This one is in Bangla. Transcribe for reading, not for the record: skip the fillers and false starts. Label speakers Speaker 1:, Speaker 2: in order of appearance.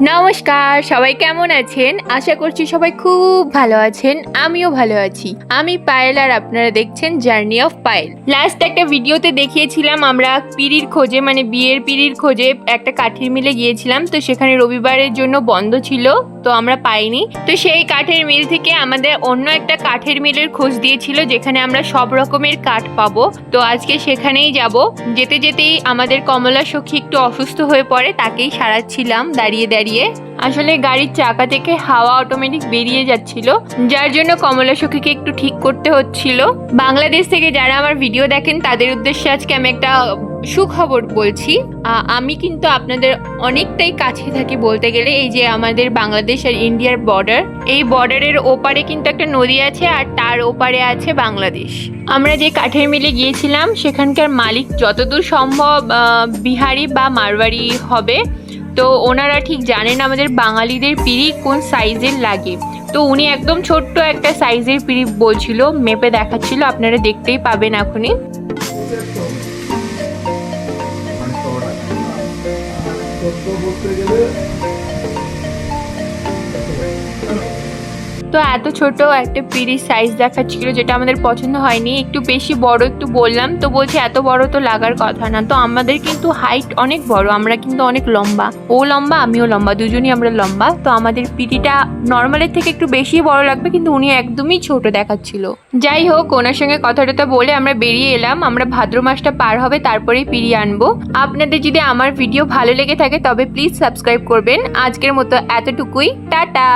Speaker 1: নমস্কার, সবাই কেমন আছেন? আশা করছি সবাই খুব ভালো আছেন। আমিও ভালো আছি। আমি পায়েল আর আপনারা দেখছেন জার্নি অফ পায়েল। লাস্ট একটা ভিডিওতে দেখিয়েছিলাম আমরা পিঁড়ির খোঁজে মানে বিয়ের পিঁড়ির খোঁজে একটা কাঠের মিলে গিয়েছিলাম। তো সেখানে রবিবারের জন্য বন্ধ ছিল, তো আমরা পাইনি। তো সেই কাঠের মিল থেকে আমাদের অন্য একটা কাঠের মিলের খোঁজ দিয়েছিল যেখানে আমরা সব রকমের কাঠ পাবো। তো আজকে সেখানেই যাব। যেতে যেতেই আমাদের কমলা সখী একটু অসুস্থ হয়ে পড়ে, তাকেই সারাচ্ছিলাম দাঁড়িয়ে দাঁড়িয়ে। আসলে গাড়ির চাকা থেকে হাওয়া অটোমেটিক বেরিয়ে যাচ্ছিল, যার জন্য কমলা সখীকে একটু ঠিক করতে হচ্ছিল। বাংলাদেশ থেকে যারা আমার ভিডিও দেখেন তাদের উদ্দেশ্যে আজকে আমি একটা সুখবর বলছি। আমি কিন্তু আপনাদের অনেকটাই কাছে থাকি বলতে গেলে। এই যে আমাদের বাংলাদেশ আর ইন্ডিয়ার বর্ডার, এই বর্ডারের ওপারে কিন্তু একটা নদী আছে আর তার ওপারে আছে বাংলাদেশ। আমরা যে কাঠের মিলে গিয়েছিলাম সেখানকার মালিক যতদূর সম্ভব বিহারি বা মারওয়ারি হবে। তো ওনারা ঠিক জানেন আমাদের বাঙালিদের পিঁড়ি কোন সাইজের লাগে। তো উনি একদম ছোট্ট একটা সাইজের পিঁড়ি বলছিল, মেপে দেখাচ্ছিল, আপনারা দেখতেই পাবেন এখনই। তো এত ছোট একটা পিঁড়ির সাইজ দেখাচ্ছিল, যেটা আমাদের পছন্দ হয়নি। একটু বেশি বড় একটু বললাম, তো বলছে এত বড় তো লাগার কথা না। তো আমাদের কিন্তু হাইট অনেক বড়, আমরা কিন্তু অনেক লম্বা, ও লম্বা আমিও লম্বা, দুজনই আমরা লম্বা। তো আমাদের পিঁড়িটা নর্মালের থেকে একটু বেশি বড় লাগবে, কিন্তু উনি একদমই ছোট দেখাচ্ছিল। যাই হোক, ওনার সঙ্গে কথাটা বলে আমরা বেরিয়ে এলাম। আমরা ভাদ্র মাসটা পার হবে তারপরেই পিঁড়ি আনবো। আপনাদের যদি আমার ভিডিও ভালো লেগে থাকে তবে প্লিজ সাবস্ক্রাইব করবেন। আজকের মতো এতটুকুই, টাটা।